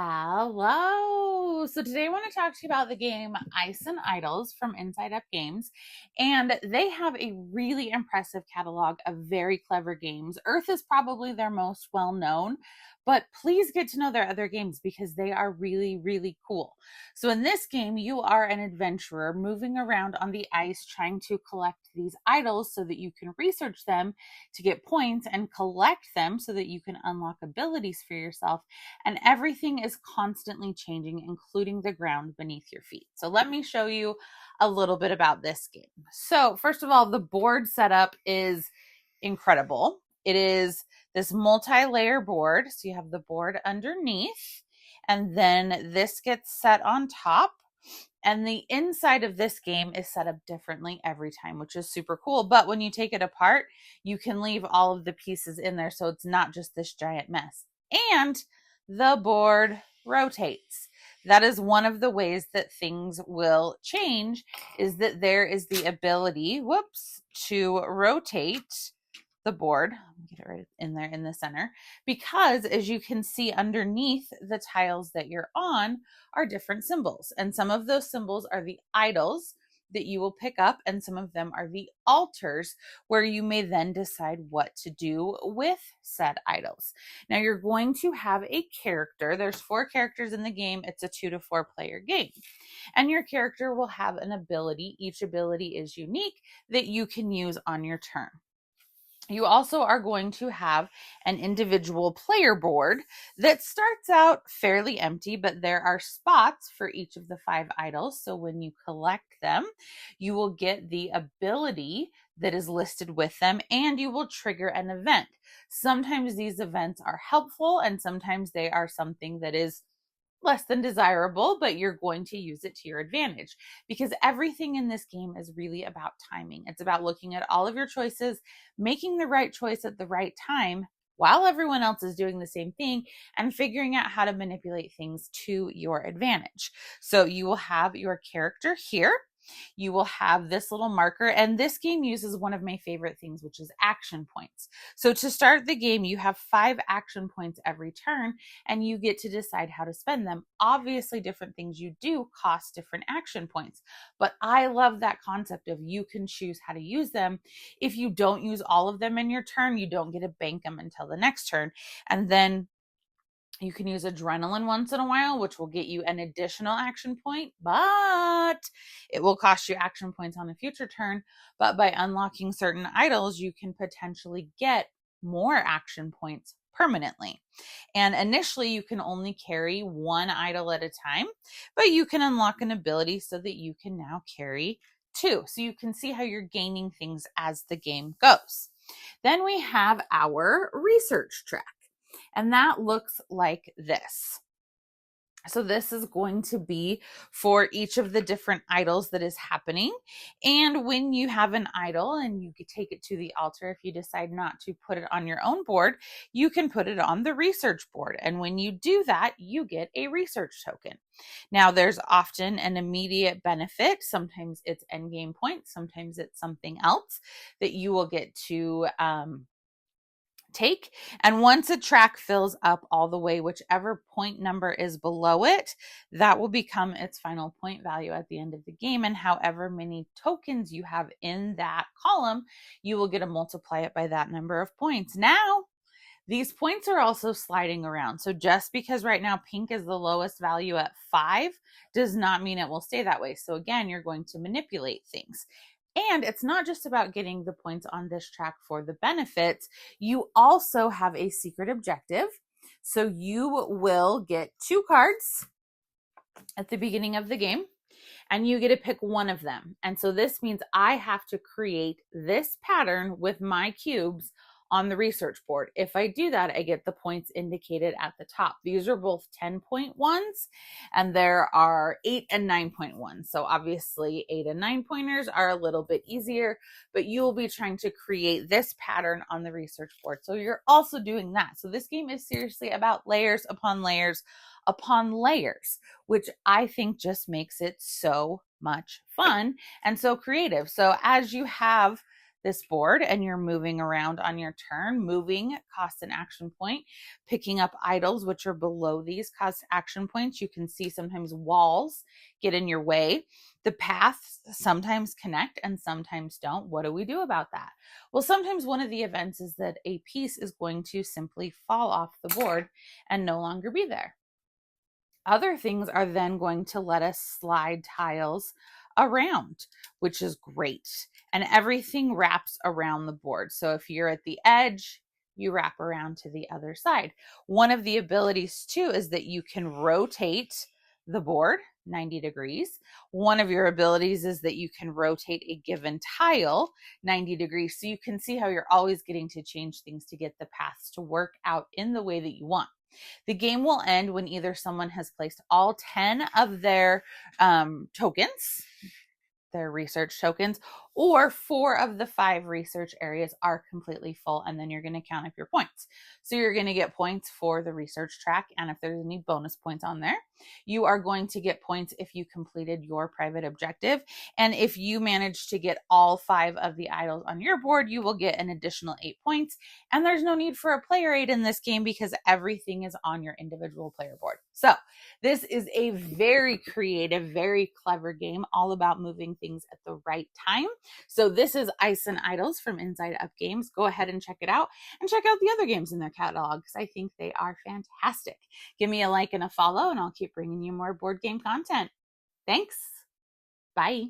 Hello. So today I want to talk to you about the game Ice and Idols from Inside Up Games. And they have a really impressive catalog of very clever games. Earth is probably their most well known, but please get to know their other games because they are really, really cool. So in this game, you are an adventurer moving around on the ice trying to collect these idols so that you can research them to get points and collect them so that you can unlock abilities for yourself, and everything is constantly changing, including the ground beneath your feet. So let me show you a little bit about this game. So first of all, the board setup is incredible. It is this multi-layer board. So you have the board underneath, and then this gets set on top. And the inside of this game is set up differently every time, which is super cool. But when you take it apart, you can leave all of the pieces in there, so it's not just this giant mess. And the board rotates. That is one of the ways that things will change, is that there is the ability, to rotate the board. Get it right in there in the center, because as you can see underneath the tiles that you're on are different symbols, and some of those symbols are the idols that you will pick up, and some of them are the altars where you may then decide what to do with said idols. Now you're going to have a character. There's 4 characters in the game. It's a 2 to 4 player game, and your character will have an ability. Each ability is unique that you can use on your turn. You also are going to have an individual player board that starts out fairly empty, but there are spots for each of the 5 idols. So when you collect them, you will get the ability that is listed with them, and you will trigger an event. Sometimes these events are helpful, and sometimes they are something that is less than desirable, but you're going to use it to your advantage, because everything in this game is really about timing. It's about looking at all of your choices, making the right choice at the right time while everyone else is doing the same thing, and figuring out how to manipulate things to your advantage. So you will have your character here. You will have this little marker, and this game uses one of my favorite things, which is action points. So to start the game, you have 5 action points every turn, and you get to decide how to spend them. Obviously, different things you do cost different action points, but I love that concept of you can choose how to use them. If you don't use all of them in your turn, you don't get to bank them until the next turn. And then you can use adrenaline once in a while, which will get you an additional action point, but it will cost you action points on a future turn. But by unlocking certain idols, you can potentially get more action points permanently. And initially, you can only carry 1 idol at a time, but you can unlock an ability so that you can now carry 2. So you can see how you're gaining things as the game goes. Then we have our research track, and that looks like this. So this is going to be for each of the different idols that is happening. And when you have an idol and you take it to the altar, if you decide not to put it on your own board, you can put it on the research board. And when you do that, you get a research token. Now, there's often an immediate benefit. Sometimes it's endgame points. Sometimes it's something else that you will get to take. And once a track fills up all the way, whichever point number is below it, that will become its final point value at the end of the game. And however many tokens you have in that column, you will get to multiply it by that number of points. Now, these points are also sliding around. So just because right now pink is the lowest value at 5 does not mean it will stay that way. So again, you're going to manipulate things. And it's not just about getting the points on this track for the benefits. You also have a secret objective. So you will get 2 cards at the beginning of the game, and you get to pick one of them. And so this means I have to create this pattern with my cubes on the research board. If I do that, I get the points indicated at the top. These are both 10-point ones, and there are 8 and 9-point ones. So obviously 8 and 9-pointers are a little bit easier, but you will be trying to create this pattern on the research board. So you're also doing that. So this game is seriously about layers upon layers upon layers, which I think just makes it so much fun and so creative. So as you have this board and you're moving around on your turn. Moving costs an action point. Picking up idols, which are below these, cost action points. You can see sometimes walls get in your way. The paths sometimes connect and sometimes don't. What do we do about that? Well, sometimes one of the events is that a piece is going to simply fall off the board and no longer be there. Other things are then going to let us slide tiles around, which is great. And everything wraps around the board. So if you're at the edge, you wrap around to the other side. One of the abilities too is that you can rotate the board 90 degrees. One of your abilities is that you can rotate a given tile 90 degrees. So you can see how you're always getting to change things to get the paths to work out in the way that you want. The game will end when either someone has placed all 10 of their tokens, their research tokens, or 4 of the 5 research areas are completely full, and then you're going to count up your points. So you're going to get points for the research track, and if there's any bonus points on there. You are going to get points if you completed your private objective, and if you manage to get all 5 of the idols on your board, you will get an additional 8 points, and there's no need for a player aid in this game because everything is on your individual player board. So this is a very creative, very clever game, all about moving things at the right time. So this is Ice and Idols from Inside Up Games. Go ahead and check it out, and check out the other games in their catalog because I think they are fantastic. Give me a like and a follow, and I'll keep bringing you more board game content. Thanks. Bye.